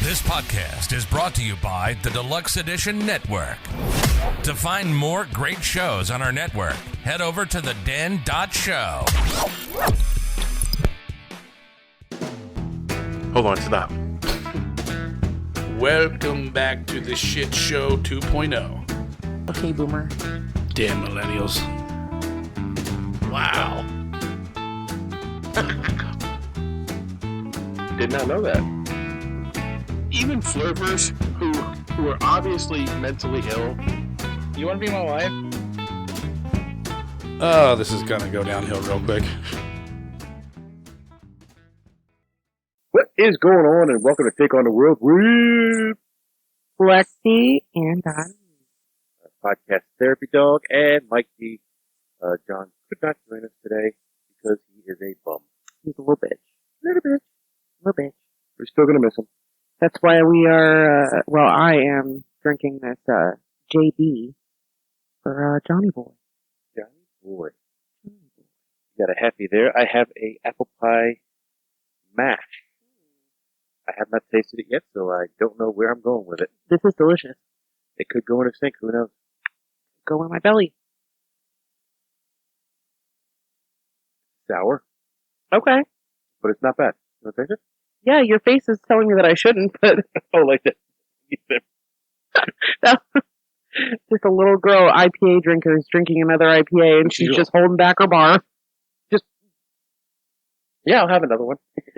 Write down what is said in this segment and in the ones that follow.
This podcast is brought to you by the Deluxe Edition Network. To find more great shows on our network, head over to theden.show. Hold on, stop. Welcome back to the Shit Show 2.0. Okay, Boomer. Damn millennials. Wow. Did not know that. Even flirters who are obviously mentally ill. You want to be my wife? Oh, this is gonna go downhill real quick. What is going on, and welcome to Take on the World with Lexi and Don. Podcast Therapy Dog and Mike D. John could not join us today because he is a bum. He's a little bitch. Little bitch. Little bitch. We're still going to miss him. That's why we are, I am drinking this JB for Johnny Boy. Johnny Boy. You got a happy there. I have a apple pie mash. I have not tasted it yet, so I don't know where I'm going with it. This is delicious. It could go in a sink. Who knows? Go in my belly. Sour, Okay. but it's not bad. You want to taste it? Yeah, your face is telling me that I shouldn't, but Oh, like that. just a little girl IPA drinker is drinking another IPA, and she's just holding back her bar. Yeah, I'll have another one.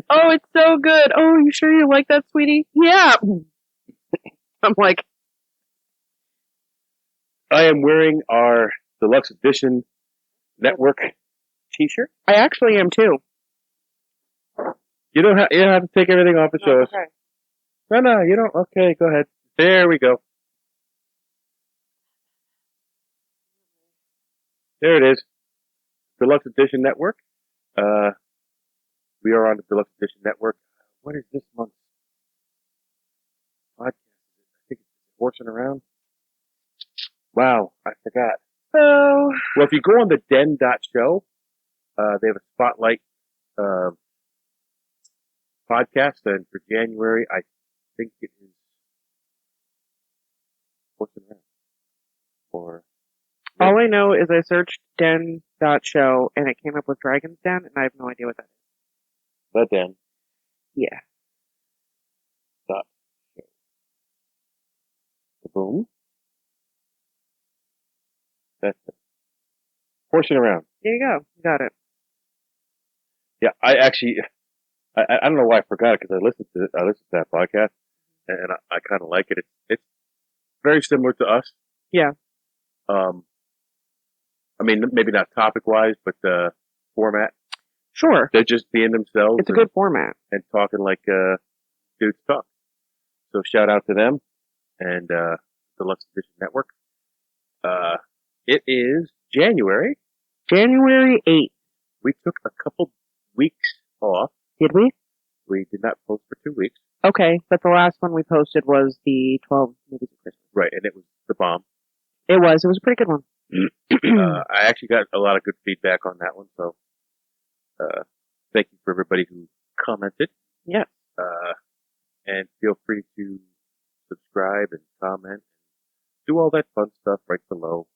Oh, it's so good. Oh, you sure you like that, sweetie? Yeah. I'm like, I am wearing our Deluxe Edition Network t-shirt. I actually am too. You don't have to take everything off and show us. Okay. No, you don't. Okay, go ahead. There we go. There it is. Deluxe Edition Network. We are on the Deluxe Edition Network. What is this month's podcast? I think it's Horsing Around. Wow, I forgot. Oh. Well, if you go on the den.show, they have a spotlight podcast, and for January, I think it is Horsing Around. Or All I know is I searched den.show and it came up with Dragon's Den, and I have no idea what that is. the den. Yeah. Dot show. Boom. That's it. Horsing Around. There you go. You got it. Yeah, I don't know why I forgot it because I listened to that podcast and I kind of like it. It's very similar to us. Yeah. I mean, maybe not topic wise, but format. Sure. They're just being themselves. It's a good format. And talking like dudes talk. So shout out to them and Deluxe Edition Network. It is January. January 8th. We took a couple weeks off. Did we? We did not post for 2 weeks. Okay, but the last one we posted was the 12 movies of Christmas. Right, and it was the bomb. It was a pretty good one. I actually got a lot of good feedback on that one, so thank you for everybody who commented. Yeah. And feel free to subscribe and comment. Do all that fun stuff right below.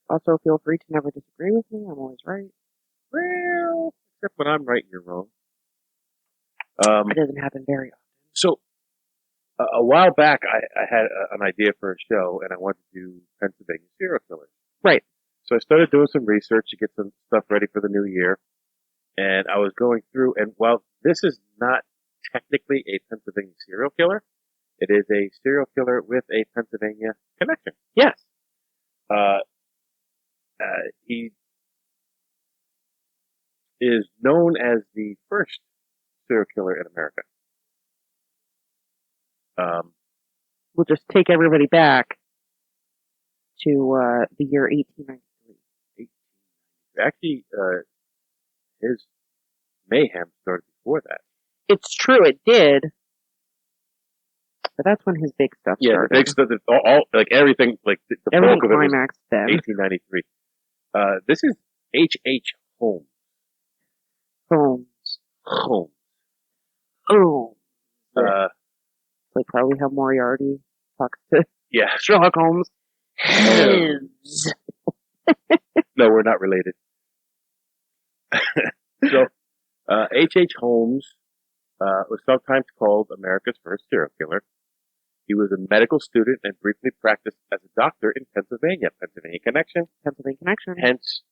Also, feel free to never disagree with me. I'm always right. Well, except when I'm right and you're wrong. It doesn't happen very often. So, a while back, I had an idea for a show, and I wanted to do Pennsylvania serial killers. Right. So I started doing some research to get some stuff ready for the new year, and I was going through, and while this is not technically a Pennsylvania serial killer, it is a serial killer with a Pennsylvania connection. Yes. He is known as the first serial killer in America. We'll just take everybody back to the year 1893. Actually, his mayhem started before that. It's true, it did. But that's when his big stuff started. Yeah, big stuff. All like everything, like the Everything bulk of it was climaxed then. 1893. This is H.H. Holmes. Holmes. Holmes. Oh. like probably how Moriarty talks to Yeah. Sherlock Holmes. Holmes. No, we're not related. So, H.H. Holmes was sometimes called America's first serial killer. He was a medical student and briefly practiced as a doctor in Pennsylvania. Pennsylvania connection. Hence,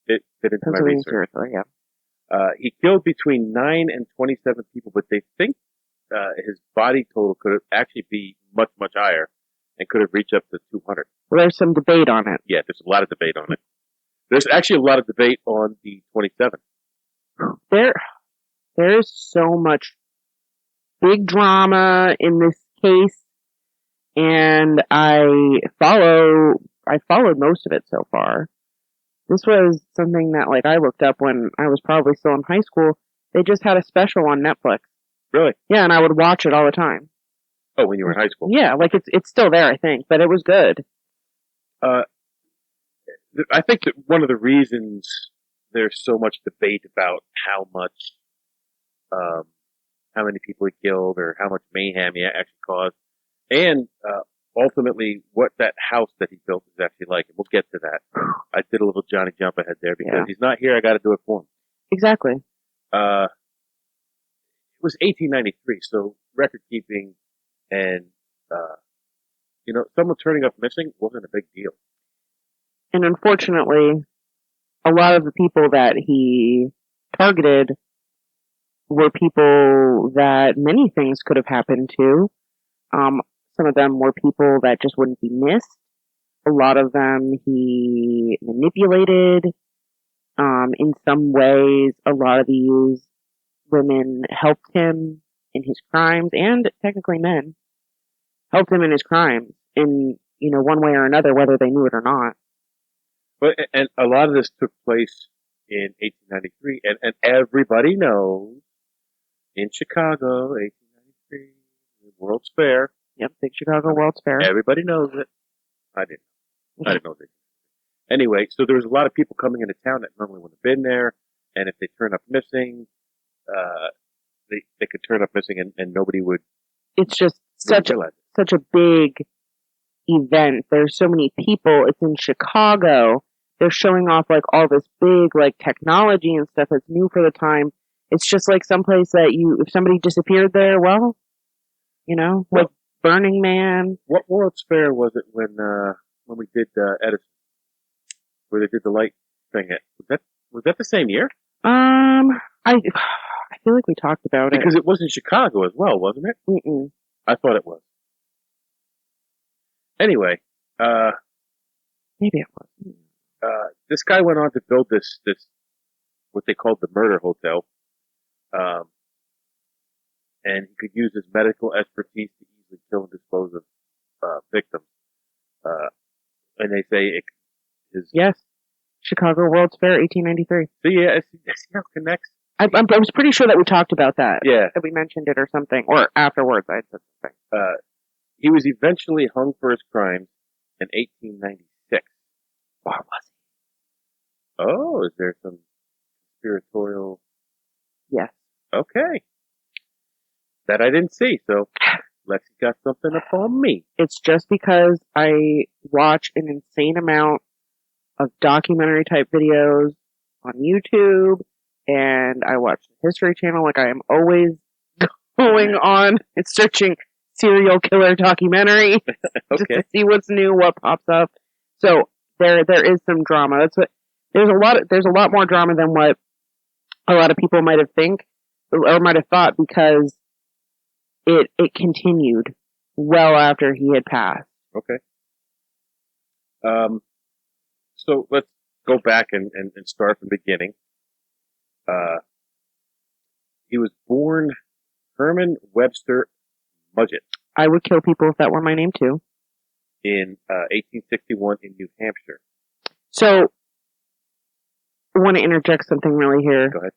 it fit into my Pennsylvania research. serial killer, yeah. He killed between 9 and 27 people, but they think his body total could actually be much, much higher and could have reached up to 200. Well, there's some debate on it. Yeah, there's a lot of debate on it. There's actually a lot of debate on the 27. There's so much big drama in this case, and I followed most of it so far. This was something that like I looked up when I was probably still in high school. They just had a special on Netflix. Really? Yeah, and I would watch it all the time. Oh, when you were in high school? Yeah, like it's still there, I think, but it was good. I think that one of the reasons there's so much debate about how many people he killed or how much mayhem he actually caused, and ultimately what that house that he built is actually like. And we'll get to that. I did a little Johnny jump ahead there because he's not here. I got to do it for him. Exactly. It was 1893, so record keeping and someone turning up missing wasn't a big deal. And unfortunately, a lot of the people that he targeted were people that many things could have happened to. Some of them were people that just wouldn't be missed. A lot of them he manipulated. In some ways, a lot of these women helped him in his crimes, and technically men helped him in his crimes in, one way or another, whether they knew it or not. But and a lot of this took place in 1893, and everybody knows in Chicago, 1893, the World's Fair. Yep, big Chicago World's Fair. Everybody knows it. I didn't know it. Anyway, so there was a lot of people coming into town that normally wouldn't have been there, and if they turn up missing, they could turn up missing and nobody would. It's just such a big event. There's so many people. It's in Chicago. They're showing off like all this big like technology and stuff that's new for the time. It's just like someplace that if somebody disappeared there, well, like Burning Man. What World's Fair was it when we did Edison, where they did the light thing? Was that the same year? I feel like we talked about it because it was in Chicago as well, wasn't it? Mm-mm. I thought it was. Anyway, maybe it was. This guy went on to build this what they called the murder hotel, and he could use his medical expertise to easily kill and dispose of victims. And they say yes, Chicago World's Fair, 1893. So yeah, see how it connects. I was pretty sure that we talked about that. Yeah, that we mentioned it or something, or afterwards I said something. He was eventually hung for his crimes in 1896. Or was he? Oh, is there some conspiratorial? Yes. Okay. That I didn't see, so Lexi got something up on me. It's just because I watch an insane amount of documentary type videos on YouTube, and I watch the History Channel. Like I am always going on and searching serial killer documentary just to see what's new, what pops up. So there is some drama. There's a lot more drama than what a lot of people might have thought, because it continued well after he had passed. Okay. So let's go back and start from the beginning. He was born Herman Webster Mudgett. I would kill people if that were my name too. In 1861 in New Hampshire. So, I want to interject something really here. Go ahead.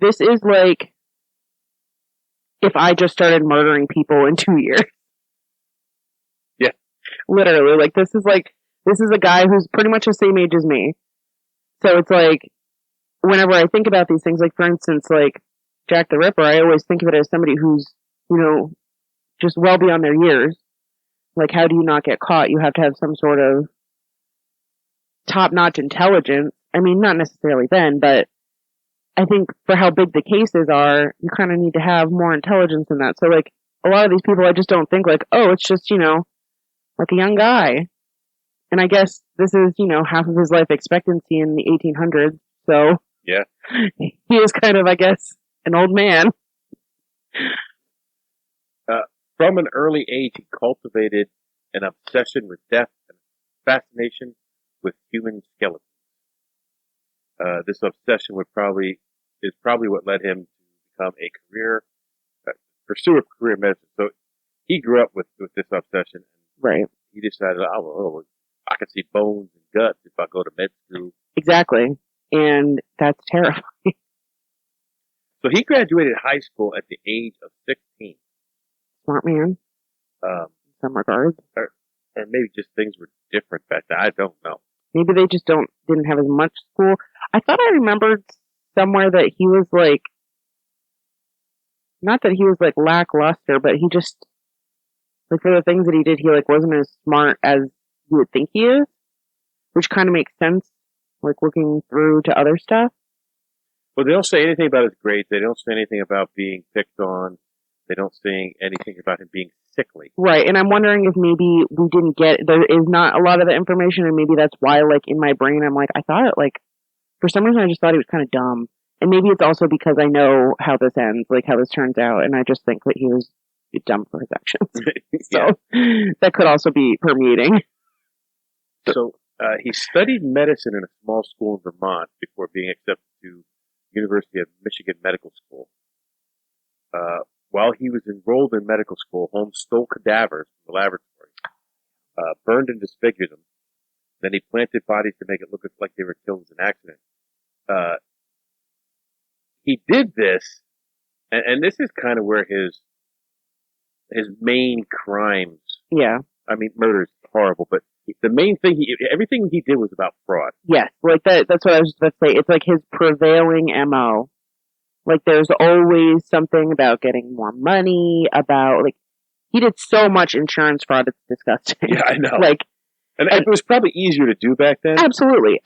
This is like if I just started murdering people in 2 years. Yeah. Literally, this is a guy who's pretty much the same age as me. So it's like, whenever I think about these things, like for instance, like Jack the Ripper, I always think of it as somebody who's, just well beyond their years. Like, how do you not get caught? You have to have some sort of top-notch intelligence. I mean, not necessarily then, but I think for how big the cases are, you kind of need to have more intelligence than that. So, like, a lot of these people, I just don't think, like, oh, it's just, like a young guy. And I guess this is, half of his life expectancy in the 1800s. So, Yeah. he is kind of, I guess, an old man. From an early age, he cultivated an obsession with death and fascination with human skeletons. This obsession is probably what led him to become pursue a career in medicine. So he grew up with this obsession. Right. He decided, I can see bones and guts if I go to med school. Exactly. And that's terrifying. So he graduated high school at the age of 16. Smart man. In some regards. Or maybe just things were different back then. I don't know. Maybe they just didn't have as much school. I thought I remembered somewhere that he was like, not that he was like lackluster, but he just, like for the things that he did, he like wasn't as smart as you would think he is, which kind of makes sense, like looking through to other stuff. Well, they don't say anything about his grades. They don't say anything about being picked on. They don't say anything about him being sickly. Right, and I'm wondering if maybe we didn't there is not a lot of the information, and maybe that's why, like, in my brain, I'm like, I thought it, like, for some reason I just thought he was kind of dumb. And maybe it's also because I know how this ends, like how this turns out, and I just think that he was dumb for his actions. So, that could also be permeating. So, he studied medicine in a small school in Vermont before being accepted to University of Michigan Medical School. While he was enrolled in medical school, Holmes stole cadavers from the laboratory, burned and disfigured them. Then he planted bodies to make it look like they were killed as an accident. He did this, and this is kind of where his main crimes. Yeah. I mean, murder is horrible, but the main thing everything he did was about fraud. Yes, like that's what I was just about to say. It's like his prevailing MO. Like there's always something about getting more money, about like he did so much insurance fraud, it's disgusting. Yeah, I know. Like, and it was probably easier to do back then. Absolutely.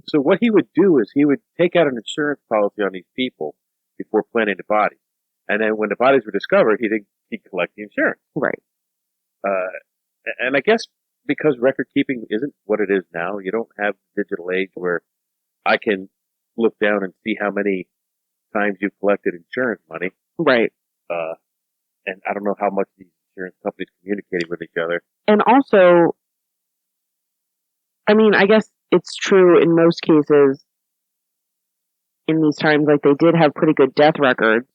So what he would do is he would take out an insurance policy on these people before planting the bodies. And then when the bodies were discovered, he'd collect the insurance. Right. And I guess because record keeping isn't what it is now, you don't have the digital age where I can look down and see how many times you've collected insurance money. Right. And I don't know how much these insurance companies communicated with each other. And also, I mean, I guess it's true in most cases in these times, like they did have pretty good death records,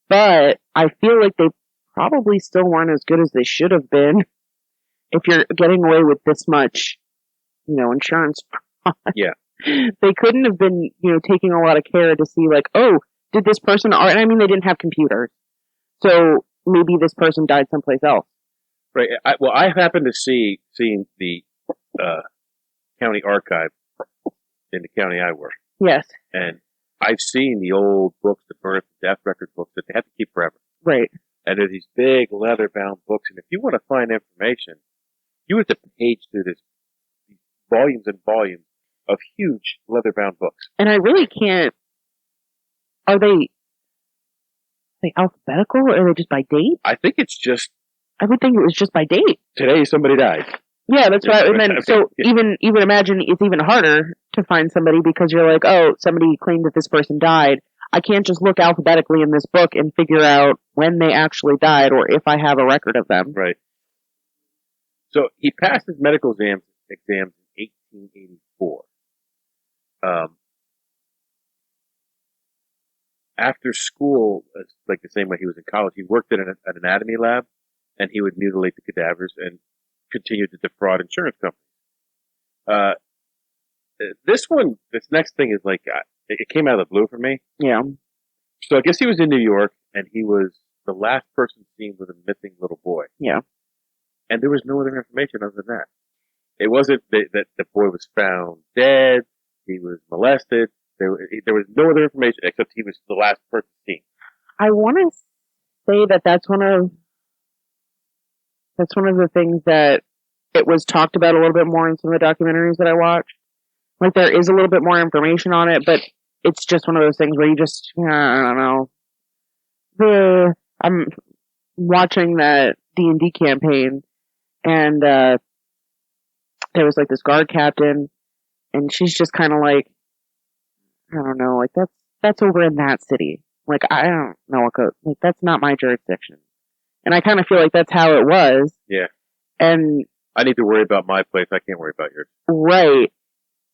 but I feel like they probably still weren't as good as they should have been if you're getting away with this much, insurance fraud. Yeah. They couldn't have been, taking a lot of care to see like, oh, did this person, and I mean, they didn't have computers. So maybe this person died someplace else. Right. I happened to seeing the county archive in the county I work. Yes. And I've seen the old books, the birth and death record books that they have to keep forever. Right. And they're these big leather-bound books. And if you want to find information, you have to page through these volumes and volumes of huge leather-bound books. And I really can't. Are they alphabetical or are they just by date? I think it's just. I would think it was just by date. Today somebody died. Yeah, that's right. And then, so even imagine it's even harder to find somebody because you're like, oh, somebody claimed that this person died. I can't just look alphabetically in this book and figure out when they actually died or if I have a record of them. Right. So he passed his medical exams in 1884. After school, like the same way he was in college, he worked at an anatomy lab, and he would mutilate the cadavers and continue to defraud insurance companies. This next thing is like, it came out of the blue for me. Yeah. So I guess he was in New York, and he was the last person seen with a missing little boy. Yeah. And there was no other information other than that. It wasn't that the boy was found dead, he was molested. There was no other information except he was the last person seen. I want to say that that's one of the things that it was talked about a little bit more in some of the documentaries that I watched. Like, there is a little bit more information on it, but it's just one of those things where you just, I don't know. I'm watching that D&D campaign, and there was like this guard captain, and she's just kind of like, I don't know, like that's over in that city. Like, I don't know what goes, like, that's not my jurisdiction. And I kind of feel like that's how it was. Yeah. And I need to worry about my place. I can't worry about yours. right.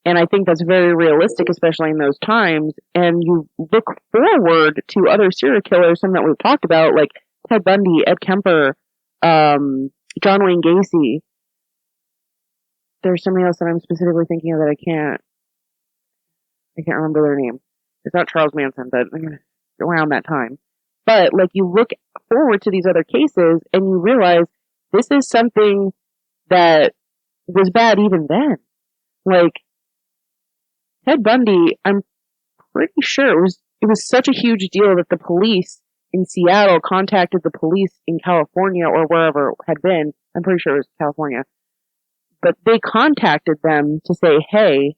And I think that's very realistic, especially in those times. And you look forward to other serial killers, some that we've talked about, like Ted Bundy, Ed Kemper, John Wayne Gacy. There's somebody else that I'm specifically thinking of that I can't remember their name. It's not Charles Manson, but around that time. But, like, you look forward to these other cases and you realize this is something that was bad even then. Like, Ted Bundy, I'm pretty sure it was such a huge deal that the police in Seattle contacted the police in California or wherever it had been. I'm pretty sure it was California. But they contacted them to say, hey,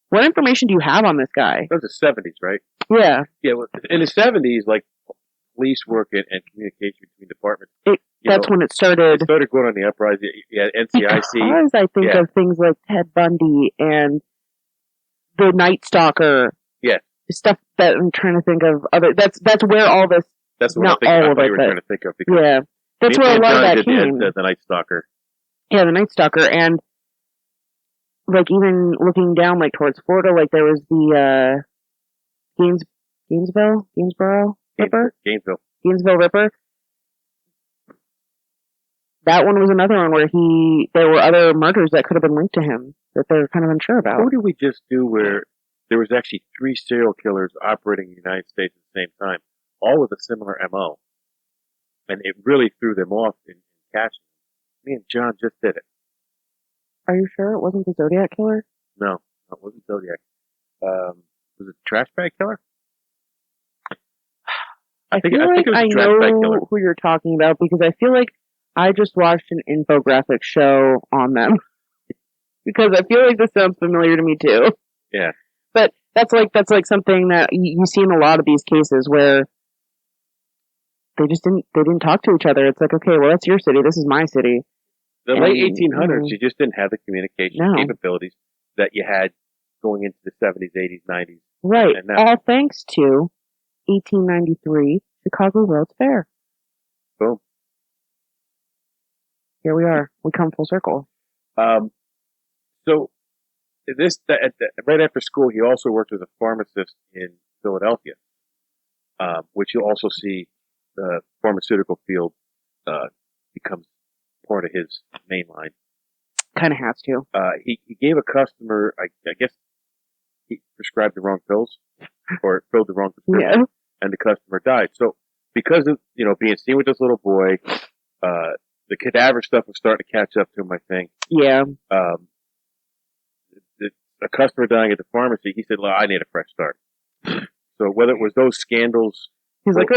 what information do you have on this guy? That was the 70s, right? Yeah. Yeah, well, in the 70s, like, police work and communication between departments. That's when it started. It started going on the uprising. Yeah, NCIC. Because I think of things like Ted Bundy and the Night Stalker. Yeah. Stuff that I'm trying to think of. That's where all this. That's what not I all of thought it, you were but, trying to think of. Because yeah. That's where a lot of that did came. The Night Stalker. Yeah, the Night Stalker. And, like, even looking down, like, towards Florida, like, there was the, Gainesville Ripper? Gainesville Ripper. That one was another one where there were other murders that could have been linked to him that they're kind of unsure about. What did we just do where there was actually 3 serial killers operating in the United States at the same time, all with a similar MO? And it really threw them off in catching them. Me and John just did it. Are you sure it wasn't the Zodiac Killer? No, it wasn't Zodiac. Was it Trash Bag Killer? I think it know was Trash Bag Killer. who you're talking about because I feel like I just watched an infographic show on them. Because I feel like this sounds familiar to me too. Yeah. But that's like something that you see in a lot of these cases where they didn't talk to each other. It's like, okay, well, that's your city. This is my city. The late 1800s, you just didn't have the communication No. capabilities that you had going into the 70s, 80s, 90s. Right. And now. All thanks to 1893 Chicago World's Fair. Boom. Here we are. We come full circle. So right after school, he also worked as a pharmacist in Philadelphia, which you'll also see the pharmaceutical field becomes part of his main line. Kind of has to. He gave a customer, I guess he prescribed the wrong pills or filled the wrong prescription, Yeah. and the customer died. So because of, being seen with this little boy, the cadaver stuff was starting to catch up to him, I think. Yeah. A customer dying at the pharmacy, he said, I need a fresh start. So whether it was those scandals. He's like,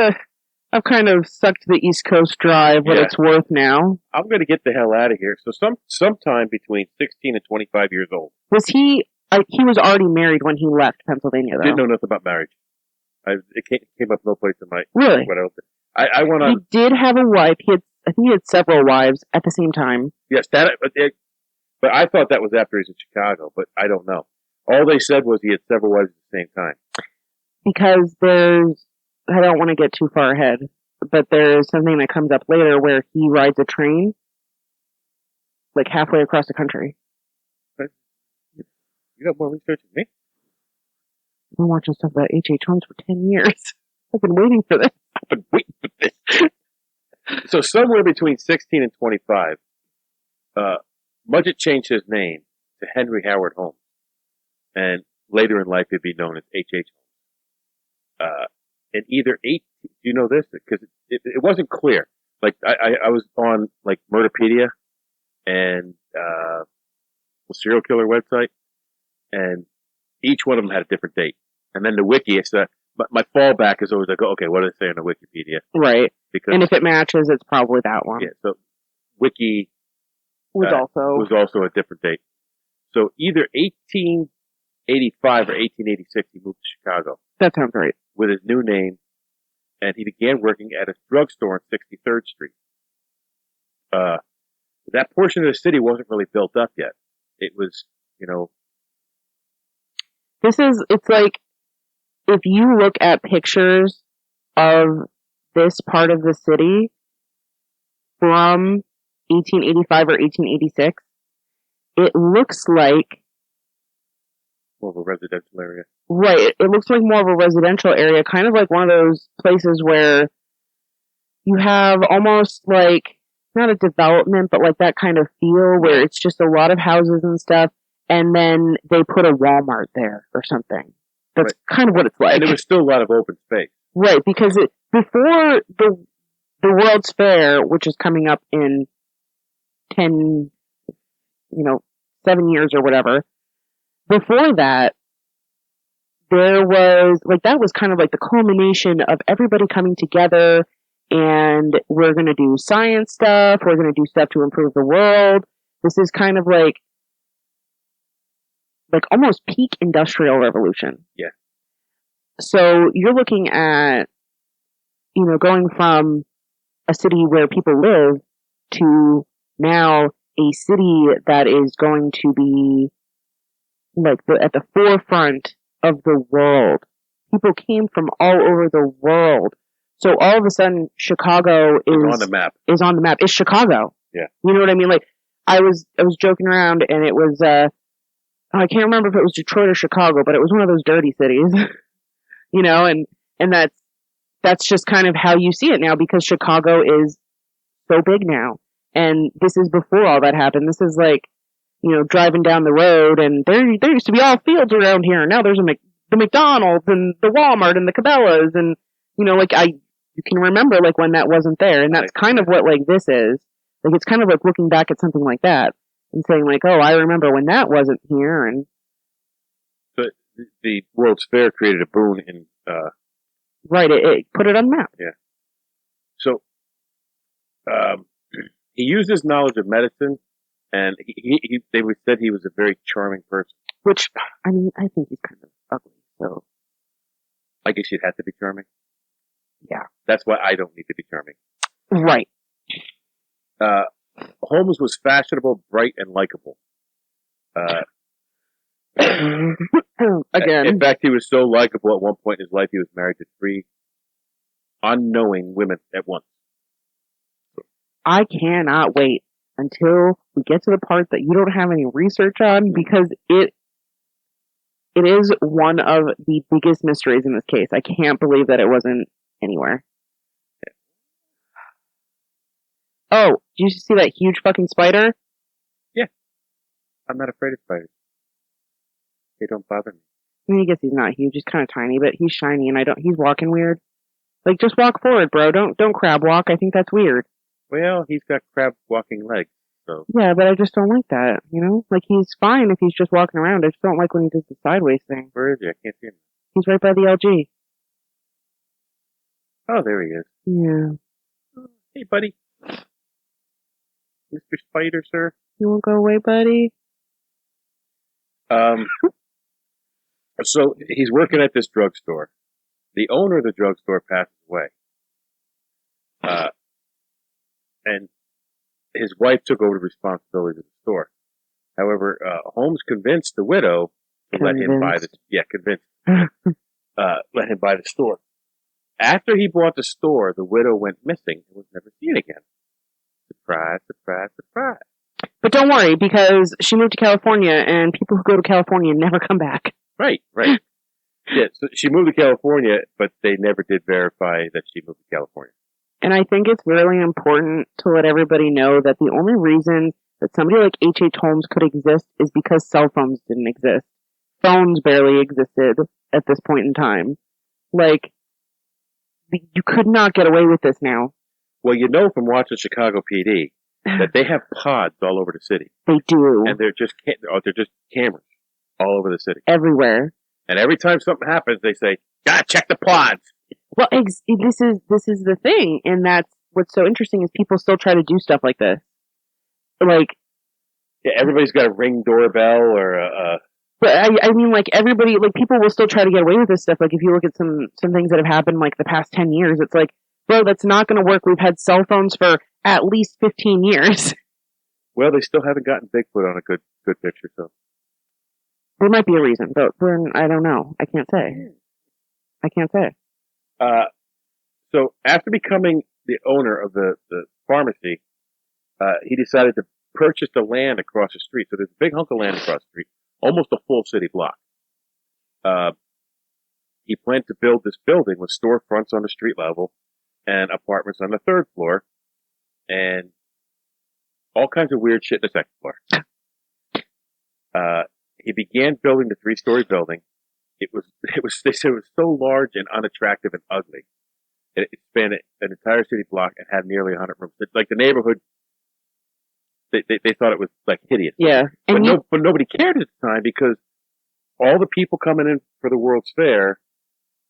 I've kind of sucked the East Coast dry, what it's worth now. I'm going to get the hell out of here. So sometime between 16 and 25 years old. Was he was already married when he left Pennsylvania, though. Didn't know nothing about marriage. It came up no place in my. Really? I went on. He did have a wife. I think he had several wives at the same time. Yes, but I thought that was after he was in Chicago, but I don't know. All they said was he had several wives at the same time. Because I don't want to get too far ahead, but there's something that comes up later where he rides a train, like halfway across the country. You got more research than me? I've been watching stuff about H.H. Holmes for 10 years. I've been waiting for this. I've been waiting for this. So somewhere between 16 and 25, Mudgett changed his name to Henry Howard Holmes. And later in life, he'd be known as H.H. Holmes. And either do you know this? Because it wasn't clear. Like, I was on, like, Murderpedia and, a serial killer website, and each one of them had a different date. And then the wiki, it's my fallback is always like, okay, what do they say on the Wikipedia? Right. Because And if it matches, it's probably that one. yeah, so Wiki Was was also a different date. So either 1885 or 1886, he moved to Chicago That sounds right. with his new name, and he began working at a drugstore on 63rd Street. That portion of the city wasn't really built up yet. It was, It's like, if you look at pictures of this part of the city from 1885 or 1886, it looks like more of a residential area. Right. It looks like more of a residential area, kind of like one of those places where you have almost like, not a development, but like that kind of feel where it's just a lot of houses and stuff, and then they put a Walmart there or something. That's kind of what it's like. And there was still a lot of open space. Right, because before the World's Fair, which is coming up in 7 years or whatever, before that, there was, like, that was kind of like the culmination of everybody coming together, and we're going to do science stuff, we're going to do stuff to improve the world. This is kind of like almost peak industrial revolution. Yeah. So you're looking at, going from a city where people live to now a city that is going to be like at the forefront of the world. People came from all over the world. So all of a sudden, Chicago is on the map. Is on the map. It's Chicago. Yeah. You know what I mean? Like, I was joking around, and it was, I can't remember if it was Detroit or Chicago, but it was one of those dirty cities. And that's just kind of how you see it now, because Chicago is so big now. And this is before all that happened. This is like, driving down the road, and there used to be all fields around here. Now there's the McDonald's and the Walmart and the Cabela's, and you can remember like when that wasn't there, and that's kind of what like this is. Like, it's kind of like looking back at something like that and saying like, oh, I remember when that wasn't here. And but the World's Fair created a boon in right, it put it on the map. Yeah. So he used his knowledge of medicine, and they said he was a very charming person. Which, I mean, I think he's kind of ugly, so I guess you'd have to be charming. Yeah. That's why I don't need to be charming. Right. Holmes was fashionable, bright, and likable. Again. In fact, he was so likable at one point in his life, he was married to 3 unknowing women at once. I cannot wait until we get to the part that you don't have any research on, because it is one of the biggest mysteries in this case. I can't believe that it wasn't anywhere. Oh, did you see that huge fucking spider? Yeah. I'm not afraid of spiders. They don't bother me. I mean, I guess he's not huge. He's kind of tiny, but he's shiny, and he's walking weird. Like, just walk forward, bro. Don't crab walk. I think that's weird. Well, he's got crab walking legs, so. Yeah, but I just don't like that, Like, he's fine if he's just walking around. I just don't like when he does the sideways thing. Where is he? I can't see him. He's right by the LG. Oh, there he is. Yeah. Hey, buddy. Mr. Spider, sir. You won't go away, buddy? So he's working at this drugstore. The owner of the drugstore passes away. And his wife took over the responsibility of the store. However, Holmes convinced the widow to let him buy let him buy the store. After he bought the store, the widow went missing and was never seen again. Surprise, surprise, surprise. But don't worry, because she moved to California, and people who go to California never come back. Right. Yeah, so she moved to California, but they never did verify that she moved to California. And I think it's really important to let everybody know that the only reason that somebody like H.H. Holmes could exist is because cell phones didn't exist. Phones barely existed at this point in time. Like, you could not get away with this now. Well, from watching Chicago PD that they have pods all over the city. They do. And they're just cameras all over the city. Everywhere. And every time something happens, they say, "Gotta check the pods." Well, this is the thing, and that's what's so interesting is people still try to do stuff like this. Like, yeah, everybody's got a Ring doorbell or a. But I mean, like everybody, like people will still try to get away with this stuff. Like if you look at some things that have happened like the past 10 years, it's like, bro, that's not going to work. We've had cell phones for at least 15 years. Well, they still haven't gotten Bigfoot on a good picture, so. There might be a reason, but I don't know. I can't say. So after becoming the owner of the pharmacy, he decided to purchase the land across the street. So there's a big hunk of land across the street, almost a full city block. He planned to build this building with storefronts on the street level and apartments on the third floor and all kinds of weird shit in the second floor. He began building the 3-story building. They said it was so large and unattractive and ugly. It spanned an entire city block and had nearly 100 rooms. Like the neighborhood, they thought it was like hideous. Yeah. But nobody cared at the time because all the people coming in for the World's Fair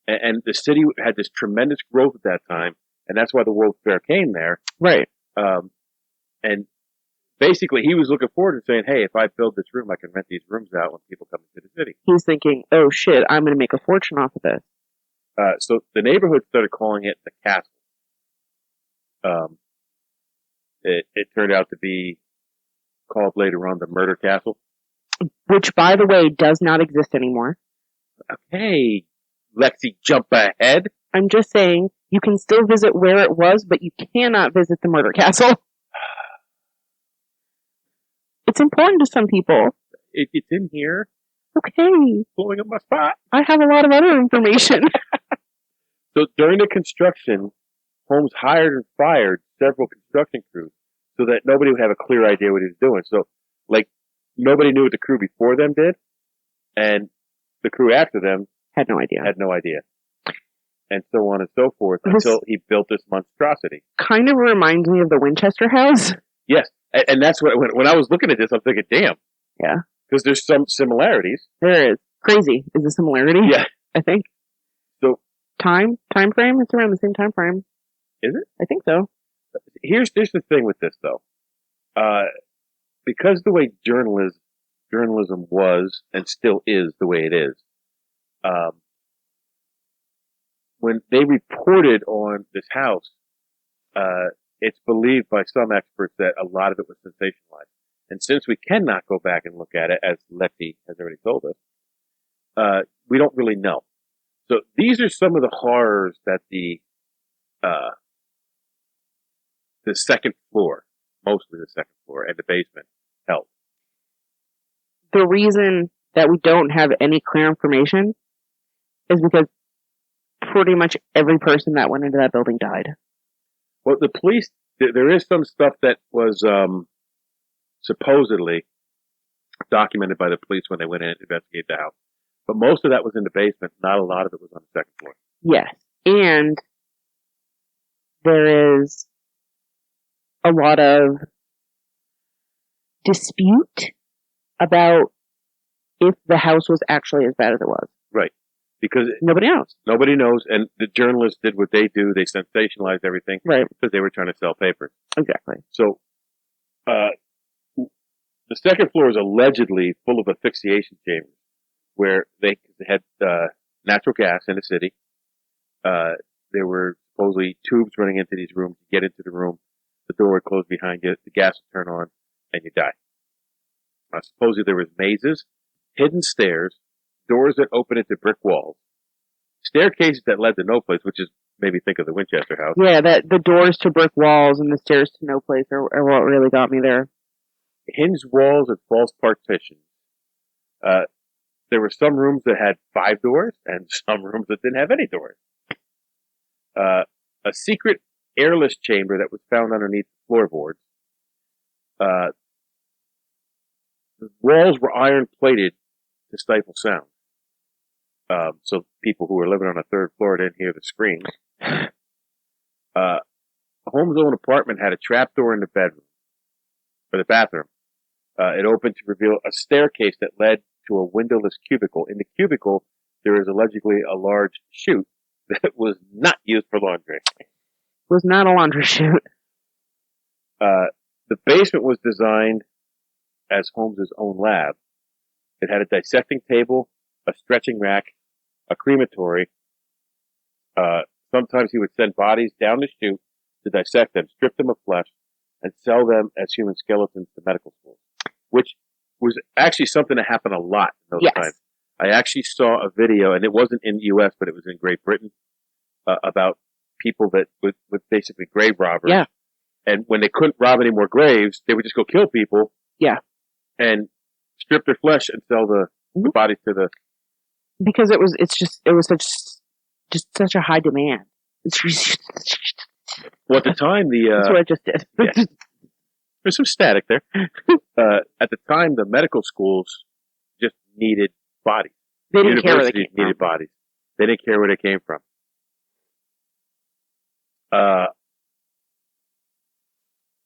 and the city had this tremendous growth at that time. And that's why the World's Fair came there. Right. And basically he was looking forward to saying, hey, if I build this room, I can rent these rooms out when people come into the city. He's thinking, oh shit, I'm going to make a fortune off of this. So the neighborhood started calling it the Castle. It turned out to be called later on the Murder Castle. Which, by the way, does not exist anymore. Okay, Lexi, jump ahead. I'm just saying, you can still visit where it was, but you cannot visit the Murder Castle. It's important to some people. It's in here. Okay. Blowing up my spot. I have a lot of other information. So during the construction, Holmes hired and fired several construction crews so that nobody would have a clear idea what he was doing. So, like, nobody knew what the crew before them did, and the crew after them had no idea. And so on and so forth until he built this monstrosity. Kind of reminds me of the Winchester House. Yes. And that's what, when I was looking at this, I'm thinking, damn. Yeah. Because there's some similarities. There is. Crazy is a similarity. Yeah. I think. So. Time frame? It's around the same time frame. Is it? I think so. Here's the thing with this, though. Because the way journalism was and still is the way it is, when they reported on this house, it's believed by some experts that a lot of it was sensationalized. And since we cannot go back and look at it, as Lexi has already told us, we don't really know. So these are some of the horrors that the second floor, mostly the second floor, and the basement held. The reason that we don't have any clear information is because pretty much every person that went into that building died. Well, the police, there is some stuff that was supposedly documented by the police when they went in to investigate the house. But most of that was in the basement. Not a lot of it was on the second floor. Yes. And there is a lot of dispute about if the house was actually as bad as it was. Right. Because nobody knows. Nobody knows. And the journalists did what they do. They sensationalized everything. Right. Because they were trying to sell papers. Exactly. So, the second floor is allegedly full of asphyxiation chambers where they had natural gas in the city. There were supposedly tubes running into these rooms. You get into the room, the door would close behind you, the gas would turn on, and you die. Supposedly there was mazes, hidden stairs, doors that open into brick walls, staircases that led to no place, which is made me think of the Winchester House. Yeah, that the doors to brick walls and the stairs to no place are what really got me there. Hinged walls and false partitions. There were some rooms that had 5 doors and some rooms that didn't have any doors. A secret airless chamber that was found underneath the floorboards. The walls were iron plated to stifle sound. So people who were living on the third floor didn't hear the screams. Holmes' own apartment had a trapdoor in the bedroom, or the bathroom. It opened to reveal a staircase that led to a windowless cubicle. In the cubicle, there is allegedly a large chute that was not used for laundry. Was not a laundry chute. The basement was designed as Holmes' own lab. It had a dissecting table, a stretching rack, a crematory. Sometimes he would send bodies down the chute to dissect them, strip them of flesh, and sell them as human skeletons to medical schools, which was actually something that happened a lot in those times. I actually saw a video, and it wasn't in the U.S., but it was in Great Britain, about people that with basically grave robbers. Yeah. And when they couldn't rob any more graves, they would just go kill people. Yeah. And strip their flesh and sell the bodies to the... Because it was such a high demand. Well, at the time, That's what I just did. Yeah. There's some static there. At the time, the medical schools just needed bodies. They didn't care where they came from. Needed bodies. They didn't care where they came from.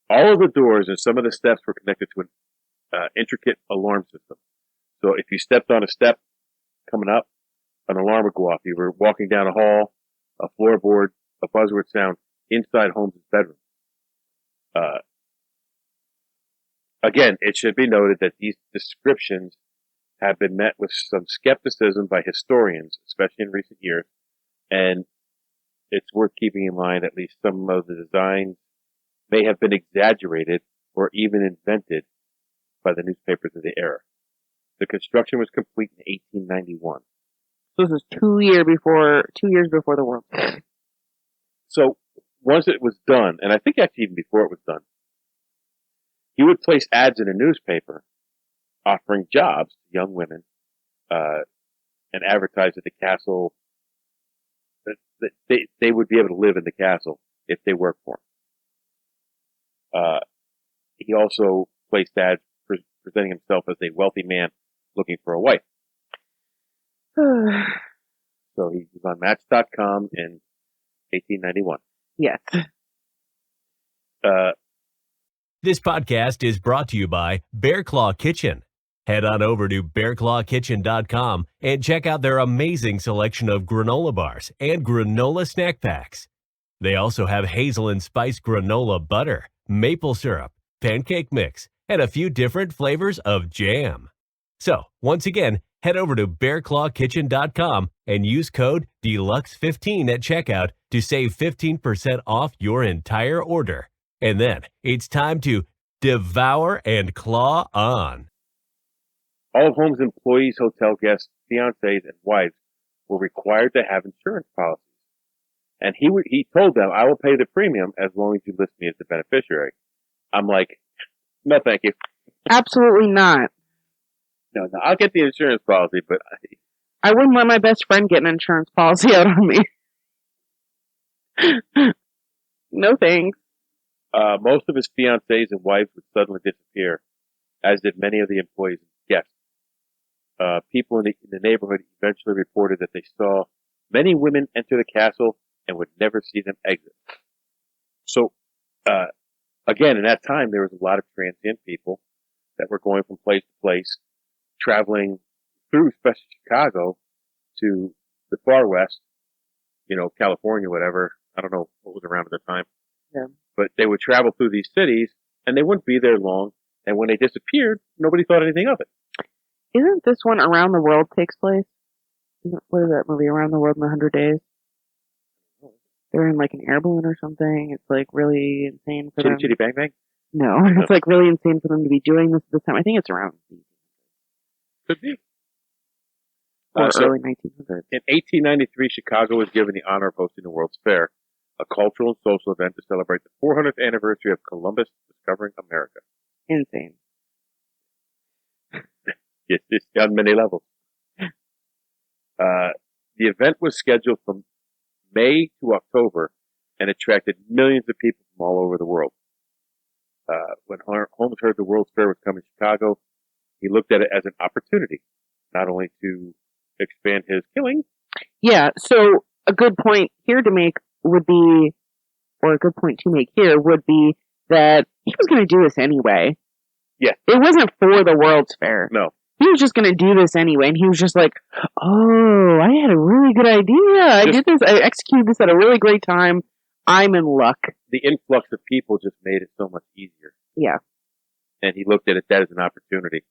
All of the doors and some of the steps were connected to an intricate alarm system. So if you stepped on a step coming up, an alarm would go off. You were walking down a hall, a floorboard, a buzz would sound inside Holmes' bedroom. Again, it should be noted that these descriptions have been met with some skepticism by historians, especially in recent years, and it's worth keeping in mind at least some of the designs may have been exaggerated or even invented by the newspapers of the era. The construction was complete in 1891. So this was 2 years before the World. So once it was done, and I think actually even before it was done, he would place ads in a newspaper offering jobs to young women, and advertise at the castle that they would be able to live in the castle if they worked for him. He also placed ads presenting himself as a wealthy man looking for a wife. So he was on Match.com in 1891. Yes. This podcast is brought to you by Bear Claw Kitchen. Head on over to bearclawkitchen.com and check out their amazing selection of granola bars and granola snack packs. They also have hazel and spice granola butter, maple syrup, pancake mix, and a few different flavors of jam. So, once again, head over to bearclawkitchen.com and use code DELUXE15 at checkout to save 15% off your entire order. And then it's time to devour and claw on. All of Holmes' employees, hotel guests, fiancés, and wives were required to have insurance policies. And he told them, I will pay the premium as long as you list me as the beneficiary. I'm like, no, thank you. Absolutely not. No, I'll get the insurance policy, but I wouldn't let my best friend get an insurance policy out on me. No thanks. Most of his fiancés and wives would suddenly disappear, as did many of the employees and guests. People in the neighborhood eventually reported that they saw many women enter the castle and would never see them exit. So, again, in that time, there was a lot of transient people that were going from place to place, traveling through, especially Chicago, to the far west, California, whatever. I don't know what was around at the time. Yeah. But they would travel through these cities, and they wouldn't be there long. And when they disappeared, nobody thought anything of it. Isn't this one Around the World takes place? What is that movie, Around the World in 100 Days? They're in like an air balloon or something. It's like really insane for them. Chitty Bang Bang? No, it's like really insane for them to be doing this at this time. I think it's around. Could be. Or early 1900s. In 1893, Chicago was given the honor of hosting the World's Fair, a cultural and social event to celebrate the 400th anniversary of Columbus discovering America. Insane. It's on many levels. The event was scheduled from May to October and attracted millions of people from all over the world. When Holmes heard the World's Fair was coming to Chicago, he looked at it as an opportunity, not only to expand his killing. Yeah, so a good point here to make would be, or a good point to make here would be that he was going to do this anyway. Yeah. It wasn't for the World's Fair. No. he was just going to do this anyway. And he was just like, oh, I had a really good idea. I did this. I executed this at a really great time. I'm in luck. The influx of people just made it so much easier. Yeah. And he looked at it that as an opportunity.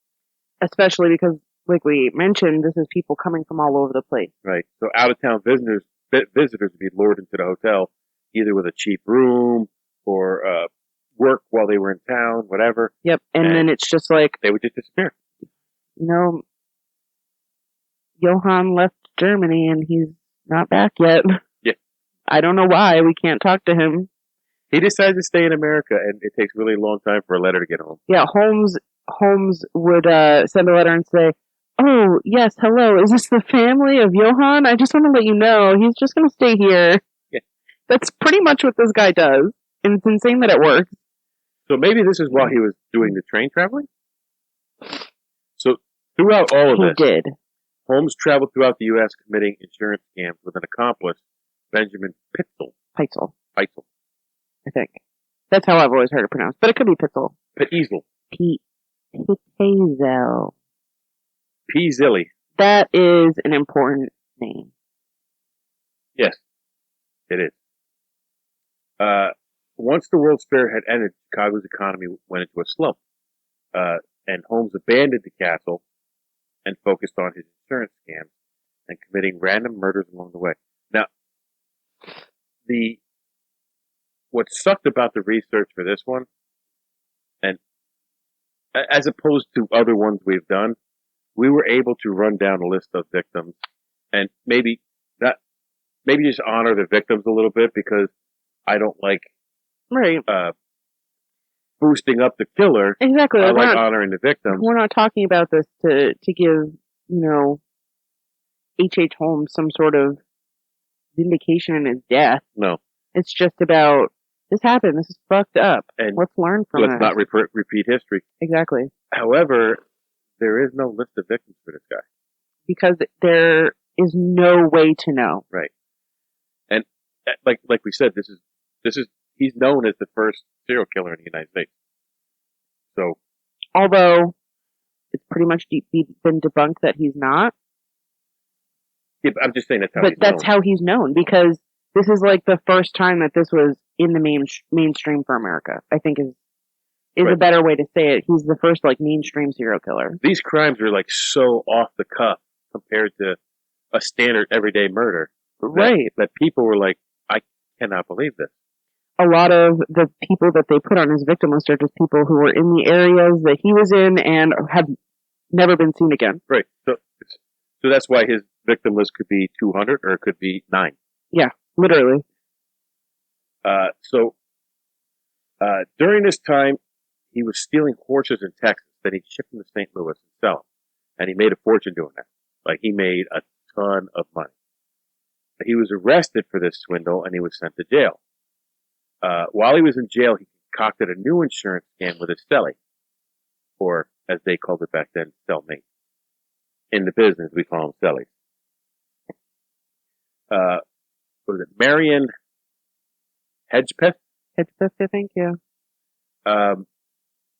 Especially because, like we mentioned, this is people coming from all over the place. Right. So out-of-town visitors would be lured into the hotel, either with a cheap room or work while they were in town, whatever. Yep. And then it's just like, they would just disappear. You know, Johann left Germany and he's not back yet. Yeah. I don't know why. We can't talk to him. He decided to stay in America, and it takes really a long time for a letter to get home. Yeah, Holmes would send a letter and say, oh, yes, hello, is this the family of Johann? I just want to let you know, he's just going to stay here. Yeah. That's pretty much what this guy does, and it's insane that it works. So maybe this is while he was doing the train traveling? So throughout all of this, He did. Holmes traveled throughout the U.S. committing insurance scams with an accomplice, Benjamin Pitzel. Pitzel, Pitzel. I think. That's how I've always heard it pronounced, but it could be Pitzel. Pitzel. Pitzel. P-Zilly. That is an important name. Yes, it is. Once the World's Fair had ended, Chicago's economy went into a slump, and Holmes abandoned the castle and focused on his insurance scams and committing random murders along the way. Now, what sucked about the research for this one, and as opposed to other ones we've done, we were able to run down a list of victims and maybe just honor the victims a little bit, because I don't like boosting up the killer. Exactly. I like honoring the victims. We're not talking about this to give, H.H. Holmes some sort of vindication in his death. No. It's just about, this happened, this is fucked up, and let's learn from it. Let's not repeat history. Exactly. However, there is no list of victims for this guy. Because there is no way to know. Right. And like we said, this is he's known as the first serial killer in the United States. So, although it's pretty much been debunked that he's not. Yeah, but I'm just saying that's how. But that's how he's known, because this is like the first time that this was in the mainstream for America. I think is a better way to say it. He's the first mainstream serial killer. These crimes are so off the cuff compared to a standard everyday murder. Right. That people were like, I cannot believe this. A lot of the people that they put on his victim list are just people who were in the areas that he was in and have never been seen again. Right. So that's why his victim list could be 200 or it could be 9. Yeah, literally. During this time, he was stealing horses in Texas that he'd ship them to St. Louis and sell them. And he made a fortune doing that. He made a ton of money. He was arrested for this swindle and he was sent to jail. While he was in jail, he concocted a new insurance scam with his cellie, or as they called it back then, cellmate. In the business, we call them cellies. What was it? Marion Hedgepeth? Hedgepeth, I think, yeah.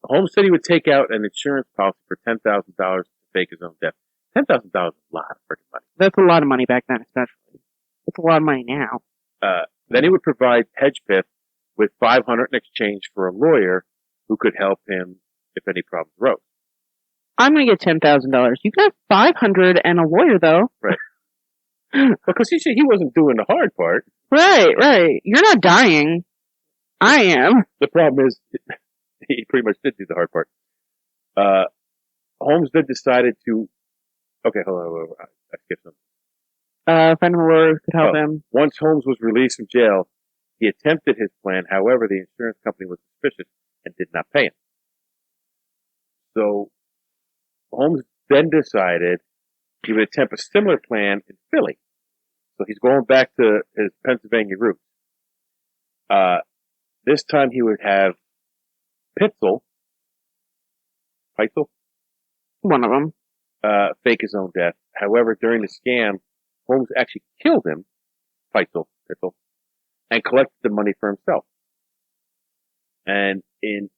Holmes said he would take out an insurance policy for $10,000 to fake his own death. $10,000 is a lot of freaking money. That's a lot of money back then, especially. It's a lot of money now. Then he would provide Hedgepeth with $500 in exchange for a lawyer who could help him if any problems arose. I'm going to get $10,000. You got $500 and a lawyer, though. Right. Because he wasn't doing the hard part. Right. You're not dying. I am. The problem is, he pretty much did do the hard part. Holmes then decided to... Okay, hold on. I skipped something. Find him a lawyer who could help him. Once Holmes was released from jail, he attempted his plan. However, the insurance company was suspicious and did not pay him. So, Holmes then decided he would attempt a similar plan in Philly. So he's going back to his Pennsylvania roots. This time he would have Pitzel, one of them, fake his own death. However, during the scam, Holmes actually killed him, Pitzel, and collected the money for himself. And in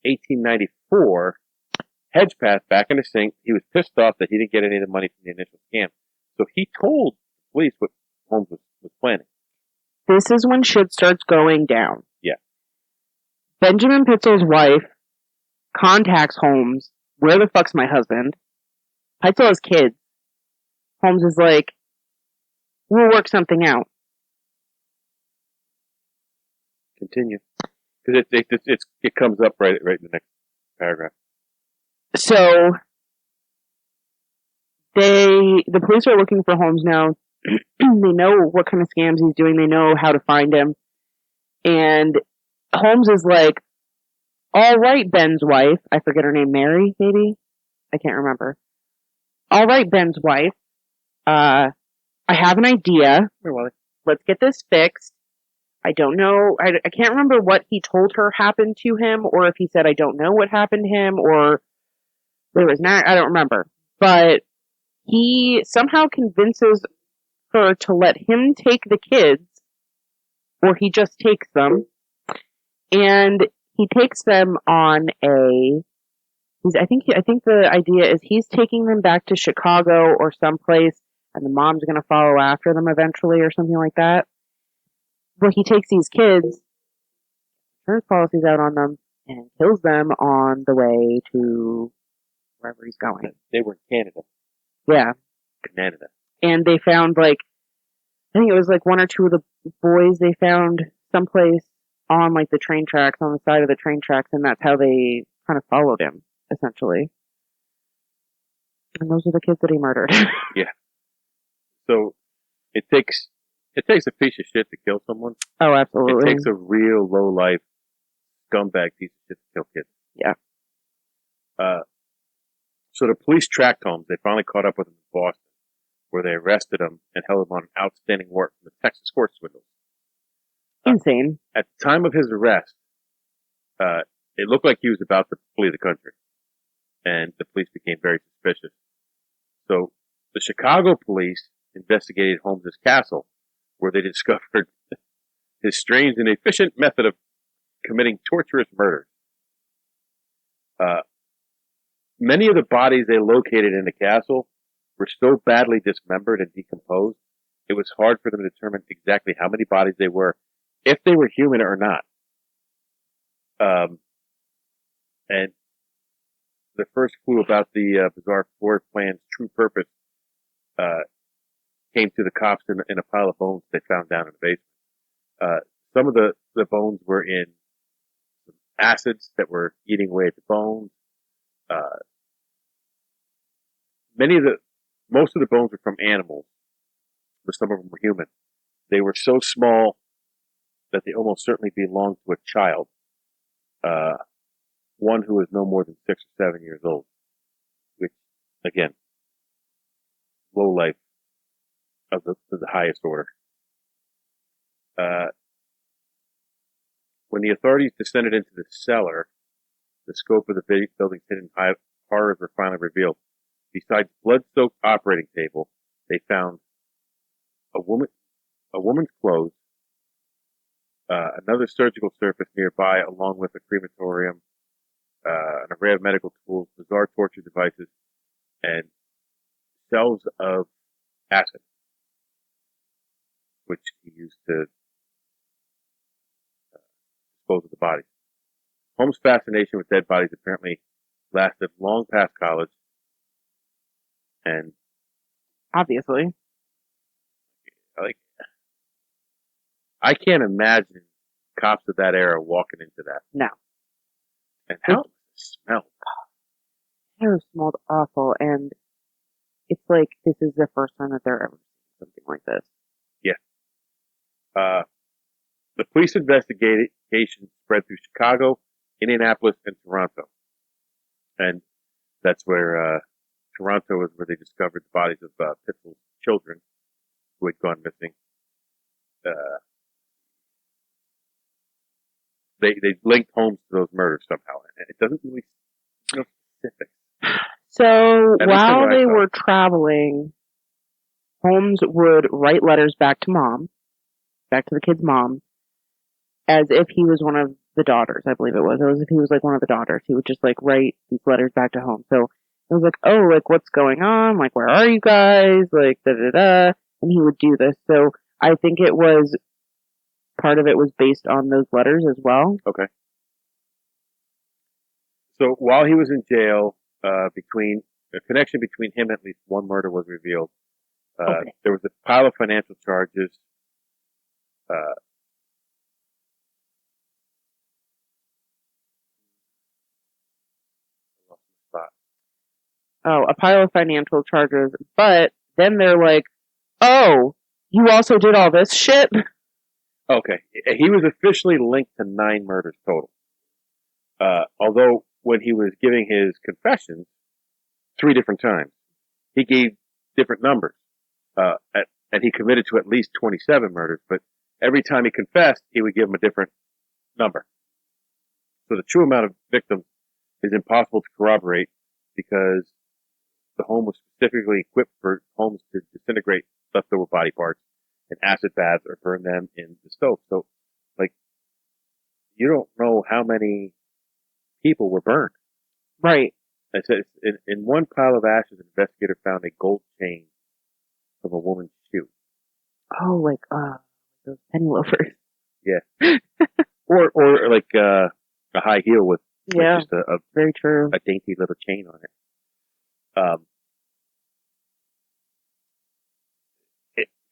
1894, hedge path back in the sink. He was pissed off that he didn't get any of the money from the initial scam. So he told the police what Holmes was planning. This is when shit starts going down. Yeah. Benjamin Pitzel's wife contacts Holmes. Where the fuck's my husband? Pitzel has kids. Holmes is like, we'll work something out. Continue. Because it comes up right in the next paragraph. So the police are looking for Holmes now. They know what kind of scams he's doing. They know how to find him. And Holmes is like, all right, Ben's wife. I forget her name, Mary, maybe? I can't remember. All right, Ben's wife. I have an idea. Let's get this fixed. I don't know. I can't remember what he told her happened to him, or if he said, I don't know what happened to him, or there was not, I don't remember. But he somehow convinces her to let him take the kids, or he just takes them, and he takes them on I think the idea is he's taking them back to Chicago or someplace, and the mom's going to follow after them eventually or something like that. Well, he takes these kids, turns policies out on them, and kills them on the way to wherever he's going. They were in Canada. Yeah. Canada. And they found, I think it was one or two of the boys they found someplace on, the train tracks, on the side of the train tracks, and that's how they kind of followed him, essentially. And those are the kids that he murdered. Yeah. So, it takes a piece of shit to kill someone. Oh, absolutely. It takes a real low-life scumbag piece of shit to kill kids. Yeah. So the police tracked Holmes. They finally caught up with him in Boston, where they arrested him and held him on an outstanding warrant from the Texas horse swindle. Insane. At the time of his arrest, it looked like he was about to flee the country, and the police became very suspicious. So the Chicago police investigated Holmes's castle, where they discovered his strange and efficient method of committing torturous murders. Many of the bodies they located in the castle were so badly dismembered and decomposed, it was hard for them to determine exactly how many bodies they were, if they were human or not. And the first clue about the bizarre floor plan's true purpose came to the cops in a pile of bones they found down in the basement. Some of the bones were in some acids that were eating away at the bones. Most of the bones were from animals, but some of them were human. They were so small that they almost certainly belonged to a child. One who was no more than 6 or 7 years old, which, again, low life of the highest order. When the authorities descended into the cellar, the scope of the building's hidden horrors were finally revealed. Besides blood-soaked operating table, they found a woman's clothes, another surgical surface nearby, along with a crematorium, an array of medical tools, bizarre torture devices, and cells of acid, which he used to dispose of the bodies. Holmes' fascination with dead bodies apparently lasted long past college, and obviously, I can't imagine cops of that era walking into that. No. And how it smelled. It smelled awful, and it's like this is the first time that they're ever seeing something like this. Yeah. The police investigation spread through Chicago, Indianapolis, and Toronto. And that's where, Toronto was where they discovered the bodies of Pitzel's children who had gone missing. They linked Holmes to those murders somehow. And it doesn't really specific. So while they were traveling, Holmes would write letters back to the kid's mom, as if he was one of the daughters, I believe it was. It was if he was like one of the daughters, he would just like write these letters back to Holmes. So it was like, oh, like what's going on? Like, where are you guys? Like, da da da. And he would do this. So I think it was part of it was based on those letters as well. Okay. So while he was in jail, between a connection between him and at least one murder was revealed. Okay. There was a pile of financial charges. Oh, a pile of financial charges. But then they're like, oh, you also did all this shit? Okay. He was officially linked to 9 murders total. Although when he was giving his confessions 3 different times, he gave different numbers. And he committed to at least 27 murders, but every time he confessed, he would give him a different number. So the true amount of victims is impossible to corroborate because the home was specifically equipped for Holmes to disintegrate leftover body parts in acid baths or burn them in the stove. So, like, you don't know how many people were burned. Right. It says in one pile of ashes, an investigator found a gold chain from a woman's shoe. Oh, like, those penny loafers. Yeah. or like, a high heel with Yeah. just a Very true. a dainty little chain on it.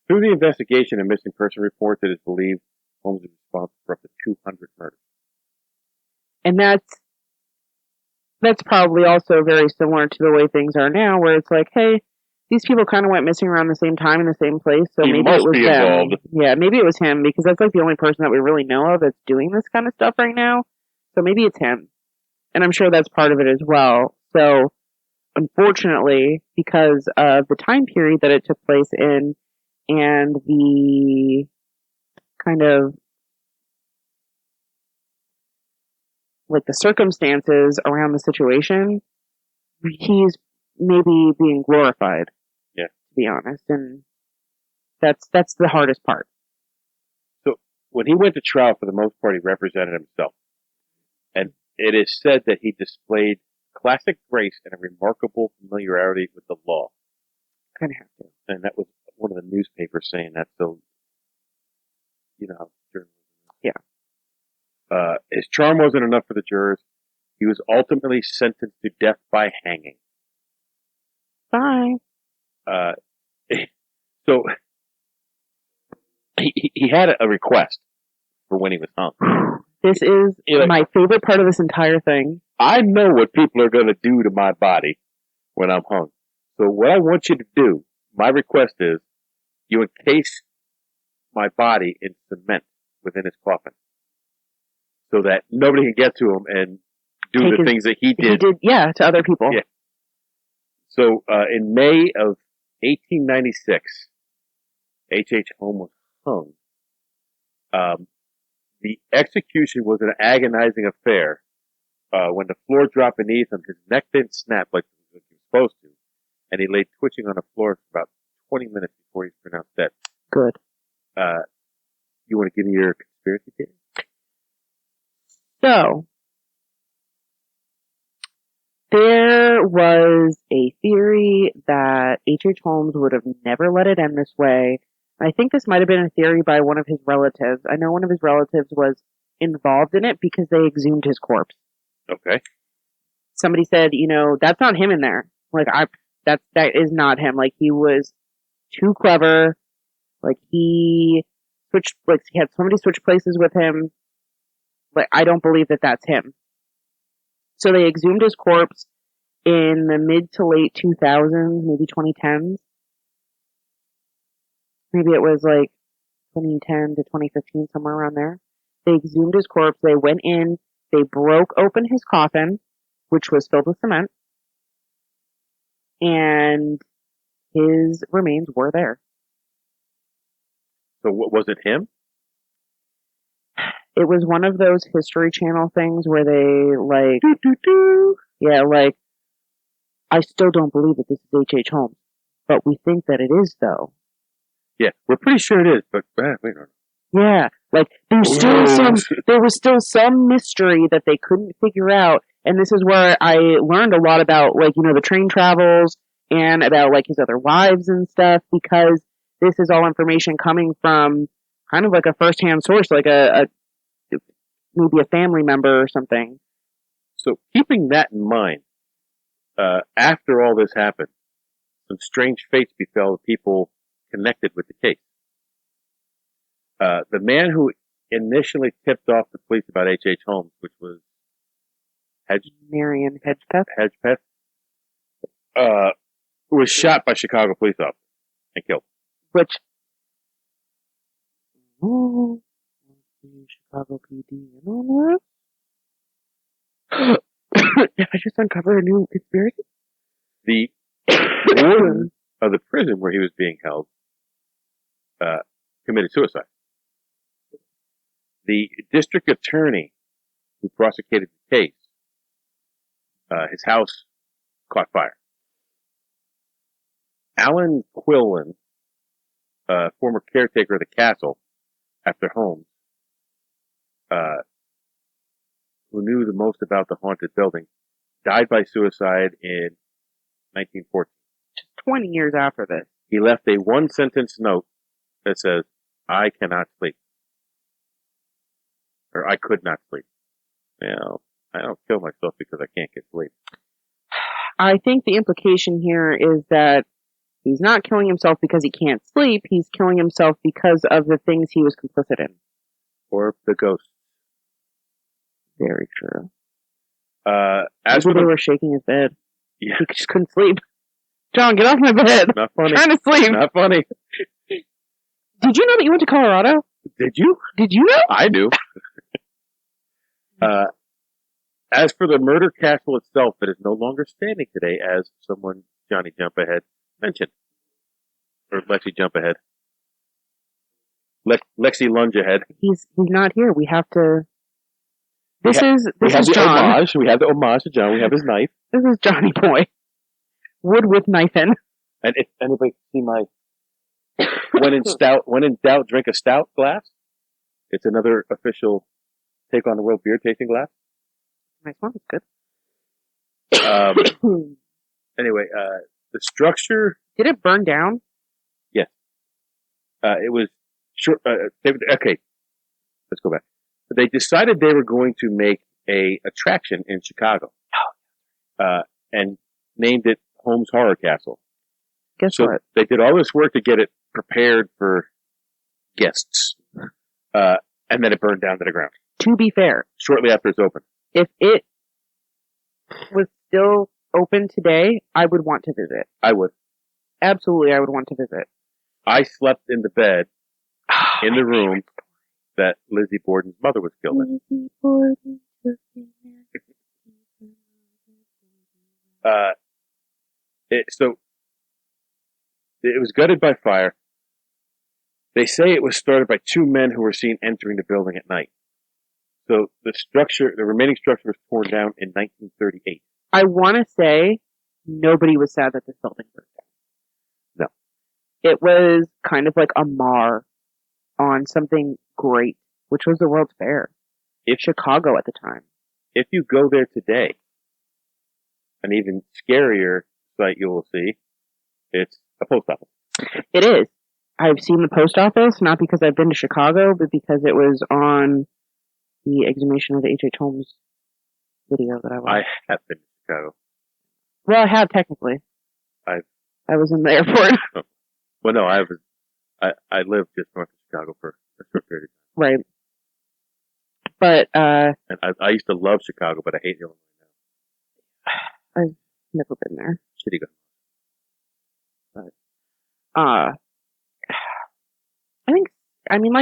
Through the investigation and missing person reports, it is believed Holmes is responsible for up to 200 murders. And that's probably also very similar to the way things are now, where it's like, hey, these people kind of went missing around the same time in the same place, so He maybe must it was be him. involved. Yeah, maybe it was him, because that's like the only person that we really know of that's doing this kind of stuff right now. So maybe it's him. And I'm sure that's part of it as well. So, unfortunately, because of the time period that it took place in, and the kind of like the circumstances around the situation, he's maybe being glorified. Yeah. To be honest. And that's the hardest part. So when he went to trial, for the most part, he represented himself. And it is said that he displayed classic grace and a remarkable familiarity with the law. Kind of have to. And that was one of the newspapers saying that, so, you know how journalism is. Yeah. His charm wasn't enough for the jurors. He was ultimately sentenced to death by hanging. Bye. So he had a request for when he was hung. This is my favorite part of this entire thing. I know what people are going to do to my body when I'm hung. So what I want you to do, my request is, you encase my body in cement within his coffin, so that nobody can get to him and do the things that he did. To other people. Yeah. So in May of 1896, H.H. Holmes was hung. The execution was an agonizing affair. When the floor dropped beneath him, his neck didn't snap like he was supposed to, and he lay twitching on the floor for about 20 minutes before he was pronounced dead. Good. You want to give me your conspiracy theory? So, there was a theory that H.H. Holmes would have never let it end this way. I think this might have been a theory by one of his relatives. I know one of his relatives was involved in it because they exhumed his corpse. Okay. Somebody said, that's not him in there. Like, that is not him. Like, he was too clever. Like, he had somebody switch places with him. Like, I don't believe that that's him. So they exhumed his corpse in the mid to late 2000s, maybe 2010s. Maybe it was like 2010 to 2015, somewhere around there. They exhumed his corpse. They went in. They broke open his coffin, which was filled with cement. And his remains were there. So what, was it him? It was one of those History Channel things where they like, yeah, like, I still don't believe that this is H.H. Holmes, but we think that it is though. Yeah, we're pretty sure it is, but we don't know. Yeah, like there was still some mystery that they couldn't figure out, and this is where I learned a lot about, like, the train travels and about, like, his other wives and stuff, because this is all information coming from kind of like a first-hand source, like a maybe a family member or something. So keeping that in mind, after all this happened, some strange fates befell the people connected with the case. The man who initially tipped off the police about H.H. Holmes, which was Marion Hedgepeth, was shot by Chicago police officers and killed. which Chicago PD in on that? Did I just uncover a new conspiracy? The warden of the prison where he was being held committed suicide. The district attorney who prosecuted the case, his house caught fire. Alan Quillen, former caretaker of the castle after Holmes, who knew the most about the haunted building, died by suicide in 1914. Just 20 years after this. He left a one-sentence note that says, "I cannot sleep." Or, "I could not sleep." Well, I don't kill myself because I can't get sleep. I think the implication here is that he's not killing himself because he can't sleep. He's killing himself because of the things he was complicit in. Or the ghost. Very true. As for Maybe they the, were shaking his bed. yeah, He just couldn't sleep. John, get off my bed. not I'm funny. trying to sleep. Not funny. Did you know that you went to Colorado? Did you? Did you know? I knew. As for the murder castle itself, it is no longer standing today, as someone, Johnny Jump Ahead, mentioned. Or Lexi Jump Ahead. Lexi Lunge Ahead. He's not here. We have to. This We is have the John. homage. We have the homage to John. We have his knife. This is Johnny Boy. Wood with knife in. And if anybody can see my when in doubt, drink a stout glass. It's another official Take on the World beer tasting glass. Nice one. It's good. Anyway, the structure. Did it burn down? Yes. It was short. Okay. Let's go back. They decided they were going to make a attraction in Chicago, and named it Holmes Horror Castle. Guess So what? they did all this work to get it prepared for guests, and then it burned down to the ground To be fair, shortly after it's opened. if it was still open today, I would want to visit. I would. Absolutely, I would want to visit. I slept in the bed in the room that Lizzie Borden's mother was killed in. So it was gutted by fire. They say it was started by two men who were seen entering the building at night. So the remaining structure was torn down in 1938. I want to say nobody was sad that this building burned down. No. It was kind of like a mar on something great, which was the World's Fair. Chicago at the time. If you go there today, an even scarier sight you will see, it's a post office. It is. I've seen the post office, not because I've been to Chicago, but because it was on the exhumation of the H.H. Holmes video that I watched. I have been to Chicago. Well, I have technically. I was in the airport. Well, no, I lived just north of Chicago for a short period of time. Right. But, And I used to love Chicago, but I hate Illinois now. I've never been there. Shitty guy.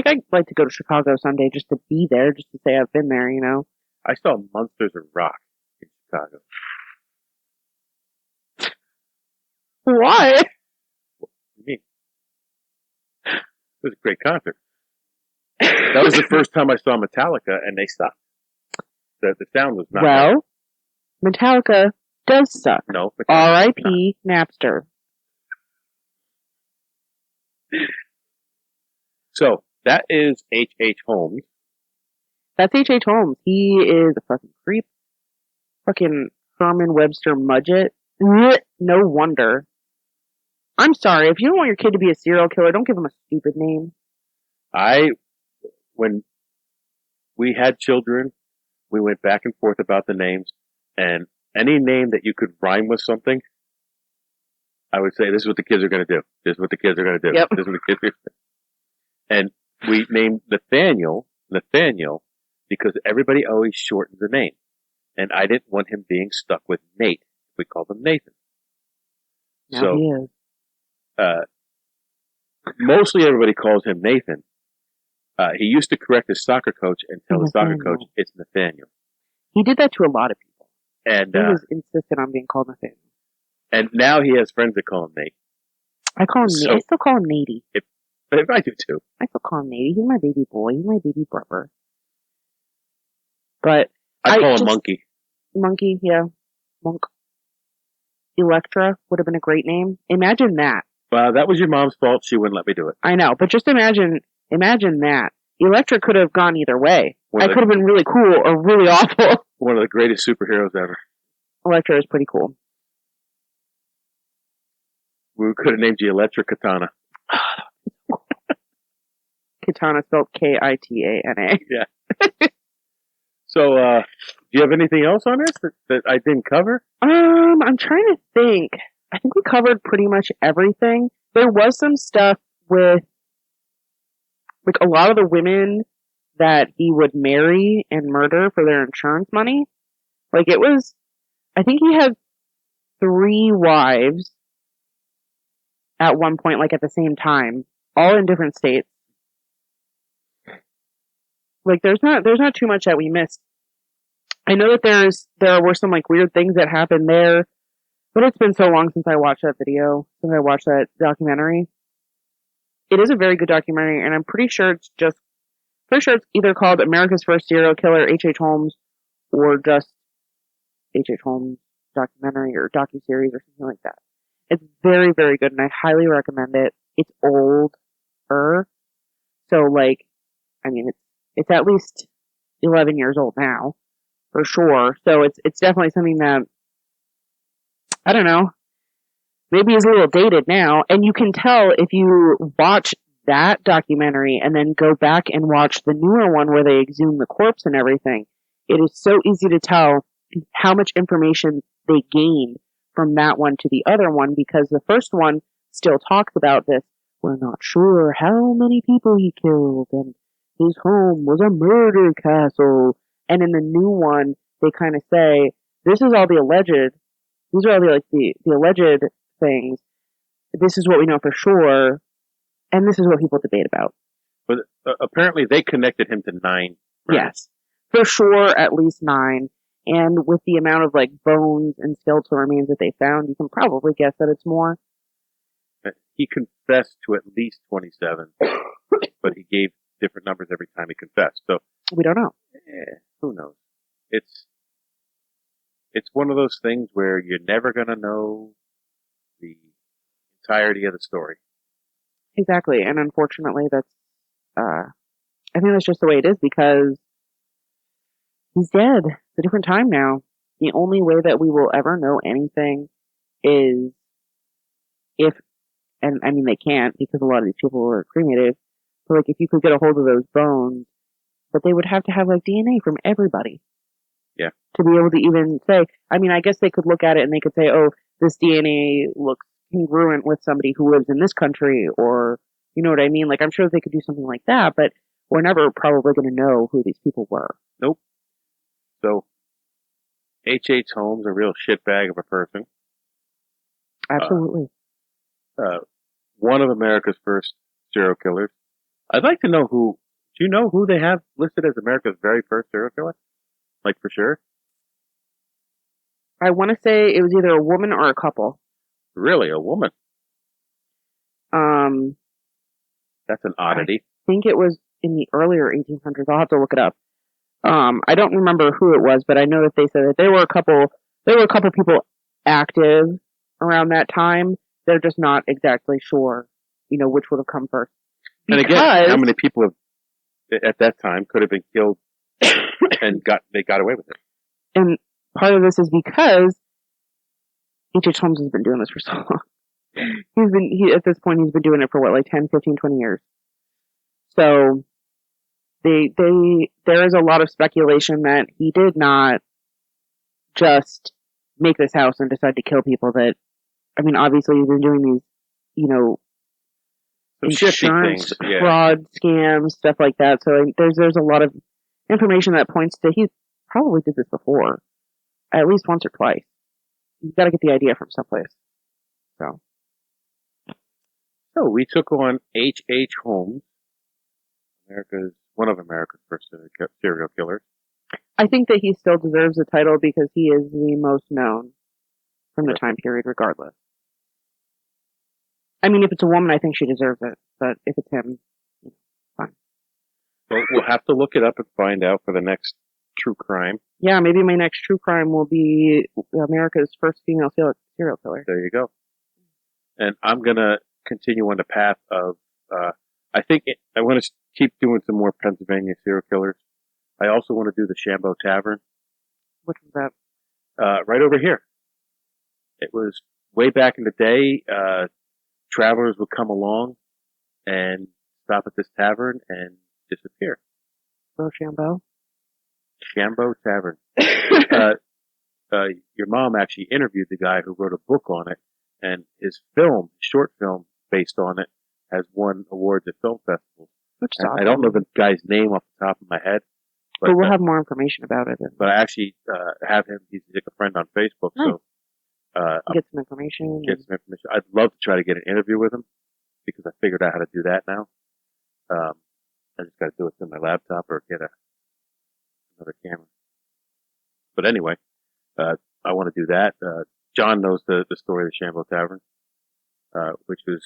I'd like to go to Chicago someday just to be there, just to say I've been there, you know? I saw Monsters of Rock in Chicago. Why? What do you mean? It was a great concert. That was the first time I saw Metallica, and they sucked. The sound was not Well, Metallica does suck. good. No. R.I.P. Napster. So, That is H.H. Holmes. That's H.H. Holmes. He is a fucking creep. Fucking Herman Webster Mudgett. Blech, no wonder. I'm sorry, if you don't want your kid to be a serial killer, don't give him a stupid name. When we had children, we went back and forth about the names, and any name that you could rhyme with something, I would say, this is what the kids are going to do. This is what the kids are going to do. Yep. This is what the kids are. And we named Nathaniel, because everybody always shortens the name. And I didn't want him being stuck with Nate. We called him Nathan. Now he is. Mostly everybody calls him Nathan. He used to correct his soccer coach and tell the soccer Nathaniel. coach it's Nathaniel. He did that to a lot of people. And He was insistent on being called Nathaniel. and now he has friends that call him Nate. I call him So- I still call him Natey. But I do too. I still call him Natey. He's my baby boy. He's my baby brother. But I call him just- Monkey. Monkey, yeah. Monk. Electra would have been a great name. Imagine that. That was your mom's fault. She wouldn't let me do it. I know, but just imagine that. Electra could have gone either way. One I of the- could have been really cool or really awful. One of the greatest superheroes ever. Electra is pretty cool. We could have named you Electra Katana. Katana spelled Kitana. So, do you have anything else on this that I didn't cover? I'm trying to think. I think we covered pretty much everything. There was some stuff with, like, a lot of the women that he would marry and murder for their insurance money. Like, it was, I think he had 3 wives at one point, like, at the same time, all in different states. Like, there's not too much that we missed. I know that there were some, like, weird things that happened there, but it's been so long since I watched that video, since I watched that documentary. It is a very good documentary, and I'm pretty sure it's either called America's First Serial Killer, H.H. Holmes, or just H.H. Holmes documentary or docuseries or something like that. It's very, very good, and I highly recommend it. It's older, so, like, I mean, it's at least 11 years old now, for sure. So it's definitely something that, I don't know, maybe is a little dated now. And you can tell if you watch that documentary and then go back and watch the newer one where they exhume the corpse and everything. It is so easy to tell how much information they gained from that one to the other one, because the first one still talks about this. We're not sure how many people he killed, and his home was a murder castle. And in the new one, they kind of say, this is all the alleged, these are all the alleged things. This is what we know for sure, and this is what people debate about. But apparently they connected him to 9. Yes. For sure, at least 9. And with the amount of, like, bones and skeletal remains that they found, you can probably guess that it's more. He confessed to at least 27, but he gave different numbers every time he confessed. So We don't know. who knows? It's one of those things where you're never gonna know the entirety of the story. Exactly. And unfortunately, that's, I think that's just the way it is, because he's dead. It's a different time now. The only way that we will ever know anything is if, and I mean, they can't, because a lot of these people were cremated, but, like, if you could get a hold of those bones, but they would have to have, like, DNA from everybody. Yeah. To be able to even say, I mean, I guess they could look at it and they could say, oh, this DNA looks congruent with somebody who lives in this country, or, you know what I mean? Like, I'm sure they could do something like that, but we're never probably going to know who these people were. Nope. So H.H. Holmes, a real shitbag of a person. Absolutely. One of America's first serial killers. I'd like to know do you know who they have listed as America's very first serial killer? Like, for sure? I want to say it was either a woman or a couple. Really, a woman? That's an oddity. I think it was in the earlier 1800s. I'll have to look it up. I don't remember who it was, but I know that they said that there were a couple people active around that time. They're just not exactly sure, which would have come first. And again, how many people have at that time could have been killed and they got away with it? And part of this is because H.H. Holmes has been doing this for so long. At this point, he's been doing it for what, like 10, 15, 20 years. So there is a lot of speculation that he did not just make this house and decide to kill people. That, I mean, obviously he's been doing these, you know, insurance fraud scams, stuff like that. So there's a lot of information that points to he probably did this before, at least once or twice. You've got to get the idea from someplace. So we took on H.H. Holmes, one of America's first serial killers. I think that he still deserves the title because he is the most known from the time period, regardless. I mean, if it's a woman, I think she deserves it. But if it's him, fine. Well, we'll have to look it up and find out for the next true crime. Yeah, maybe my next true crime will be America's first female serial killer. There you go. And I'm going to continue on the path of, I want to keep doing some more Pennsylvania serial killers. I also want to do the Shambo Tavern. Which is that? Right over here. It was way back in the day, travelers would come along and stop at this tavern and disappear. So Shambo? Shambo Tavern. Your mom actually interviewed the guy who wrote a book on it, and his short film based on it, has won awards at film festivals. Awesome. I don't know the guy's name off the top of my head. But we'll have more information about it. But I actually have him. He's like a friend on Facebook. Nice. So get some information. I'd love to try to get an interview with him because I figured out how to do that now. I just got to do it through my laptop or get another camera. But anyway, I want to do that. John knows the story of the Shambo Tavern, which was,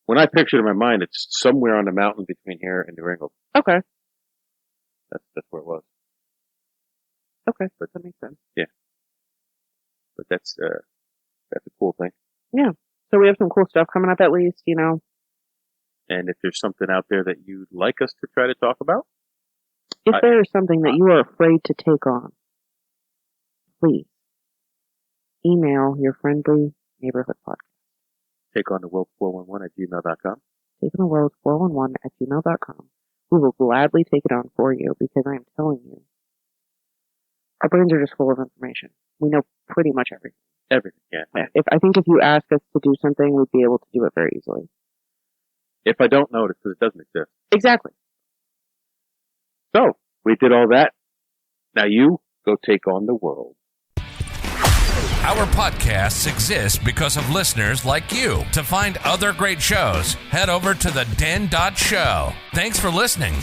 when I pictured it in my mind, it's somewhere on the mountain between here and New England. Okay. That's where it was. Okay, but that makes sense. Yeah. But that's a cool thing. Yeah. So we have some cool stuff coming up at least, you know. And if there's something out there that you'd like us to try to talk about. If there is something that you are afraid to take on, please email your friendly neighborhood podcast. Take on the world 411 at gmail.com. Take on the world 411 at gmail.com. We will gladly take it on for you because I am telling you, our brains are just full of information. We know pretty much everything. Everything, yeah. I think if you ask us to do something, we'd be able to do it very easily. If I don't know it, it's because it doesn't exist. Exactly. So, we did all that. Now you go take on the world. Our podcasts exist because of listeners like you. To find other great shows, head over to the Den.show. Thanks for listening.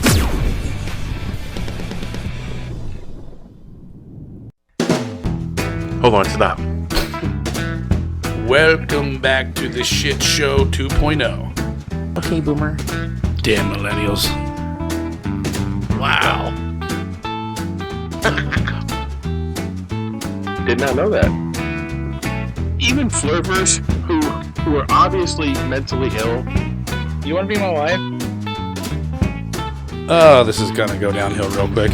Hold on, stop. Welcome back to the Shit Show 2.0. Okay, Boomer. Damn millennials. Wow. Did not know that. Even flirters who are obviously mentally ill. You want to be my wife? Oh, this is gonna go downhill real quick.